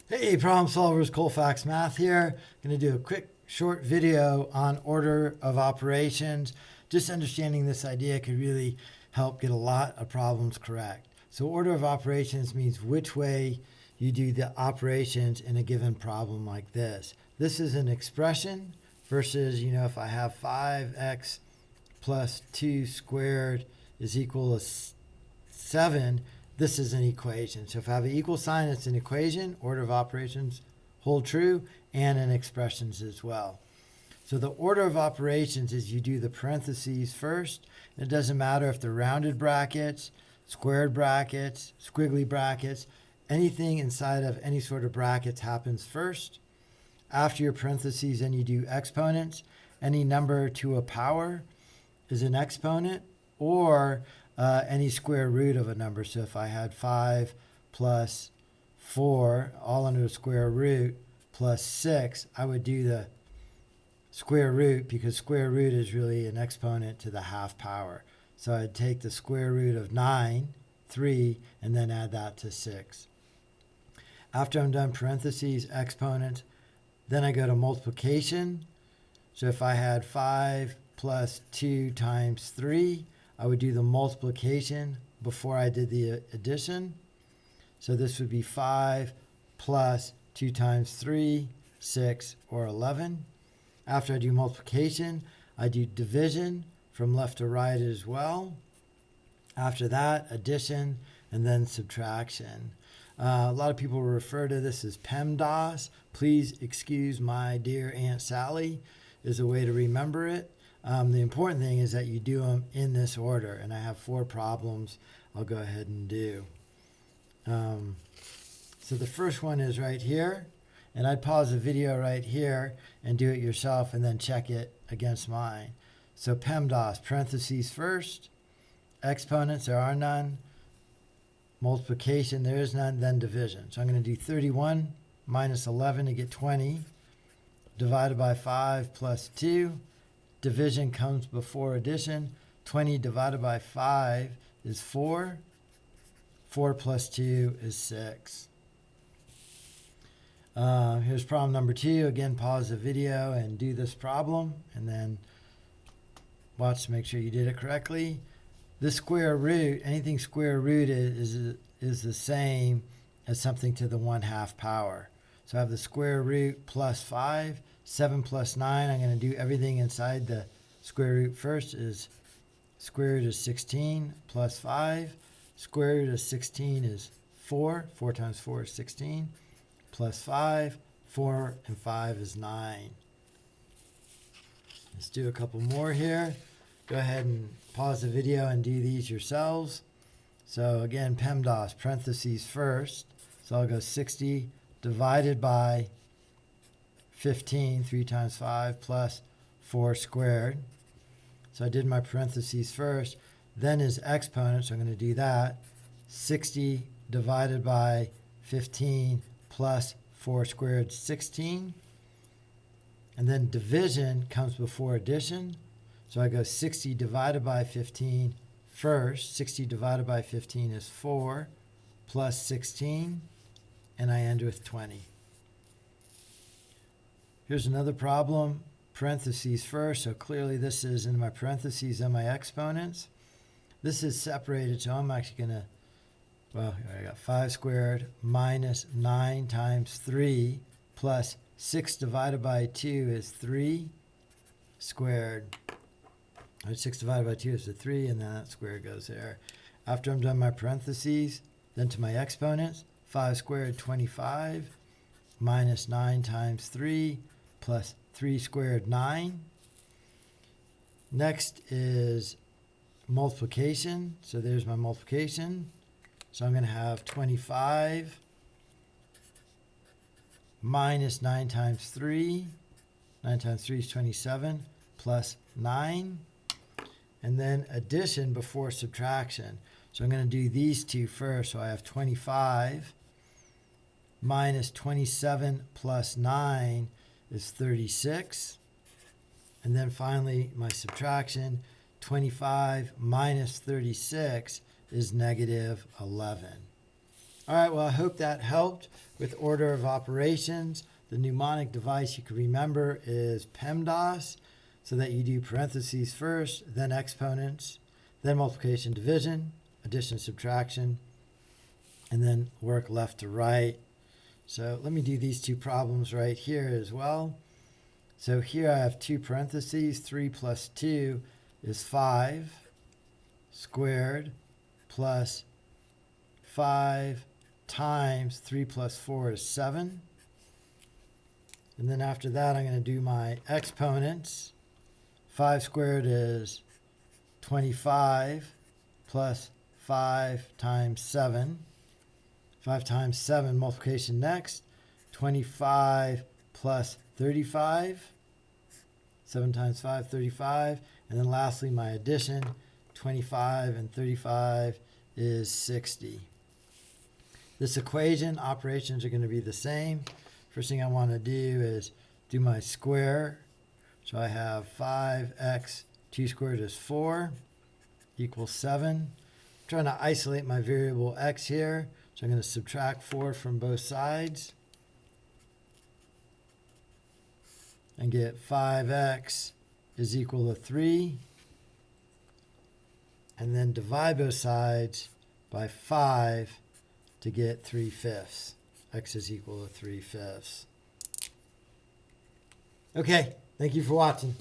Hey, problem solvers, Colfax Math here. Going to do a quick short video on order of operations. Just understanding this idea could really help get a lot of problems correct. So order of operations means which way you do the operations in a given problem like this. This is an expression versus, if I have 5x plus 2 squared is equal to 7, this is an equation. So if I have an equal sign, it's an equation. Order of operations hold true, and in expressions as well. So the order of operations is you do the parentheses first. It doesn't matter if they're rounded brackets, squared brackets, squiggly brackets. Anything inside of any sort of brackets happens first. After your parentheses, then you do exponents. Any number to a power is an exponent, or any square root of a number. So if I had 5 plus 4, all under the square root, plus 6, I would do the square root because square root is really an exponent to the half power. So I'd take the square root of 9, 3, and then add that to 6. After I'm done parentheses, exponents, then I go to multiplication. So if I had 5 plus 2 times 3, I would do the multiplication before I did the addition. So this would be 5 plus 2 times 3, 6, or 11. After I do multiplication, I do division from left to right as well. After that, addition, and then subtraction. A lot of people refer to this as Pemdas. Please excuse my dear Aunt Sally is a way to remember it. The important thing is that you do them in this order, and I have 4 problems I'll go ahead and do. So the first one is right here, and I'd pause the video right here and do it yourself and then check it against mine. So PEMDAS, parentheses first, exponents, there are none, multiplication, there is none, then division. So I'm going to do 31 minus 11 to get 20, divided by 5 plus 2. Division comes before addition. 20 divided by 5 is 4. 4 plus 2 is 6. Here's problem number 2. Again, pause the video and do this problem, and then watch to make sure you did it correctly. This square root, anything square rooted is the same as something to the 1/2 power. So I have the square root plus 5. 7 plus 9, I'm going to do everything inside the square root first. Is square root of 16 plus 5. Square root of 16 is 4. 4 times 4 is 16. Plus 5. 4 and 5 is 9. Let's do a couple more here. Go ahead and pause the video and do these yourselves. So again, PEMDAS, parentheses first. So I'll go 60 divided by 15, 3 times 5 plus 4 squared. So I did my parentheses first. Then is exponent, so I'm going to do that. 60 divided by 15 plus 4 squared, 16. And then division comes before addition. So I go 60 divided by 15 first. 60 divided by 15 is 4 plus 16. And I end with 20. Here's another problem, parentheses first, so clearly this is in my parentheses and my exponents. This is separated, so I'm actually going to, I got 5 squared minus 9 times 3 plus 6 divided by 2 is 3 squared. 6 divided by 2 is the 3, and then that square goes there. After I'm done my parentheses, then to my exponents, 5 squared, 25, minus 9 times 3, plus 3 squared, 9. Next is multiplication. So there's my multiplication. So I'm going to have 25 minus 9 times 3. 9 times 3 is 27, plus 9. And then addition before subtraction. So I'm going to do these two first. So I have 25 minus 27 plus 9 is 36. And then finally, my subtraction, 25 minus 36 is negative 11. All right, well, I hope that helped with order of operations. The mnemonic device you can remember is PEMDAS, so that you do parentheses first, then exponents, then multiplication, division, addition, subtraction, and then work left to right. So let me do these two problems right here as well. So here I have two parentheses. 3 plus 2 is 5 squared plus 5 times 3 plus 4 is 7. And then after that, I'm going to do my exponents. 5 squared is 25 plus 5 times 7. 5 times 7, multiplication next. 25 plus 35. 7 times 5, 35. And then lastly, my addition. 25 and 35 is 60. This equation, operations are going to be the same. First thing I want to do is do my square. So I have 5x, 2 squared is 4, equals 7. I'm trying to isolate my variable x here. So I'm going to subtract 4 from both sides and get 5x is equal to 3. And then divide both sides by 5 to get 3/5. X is equal to 3/5. Okay, thank you for watching.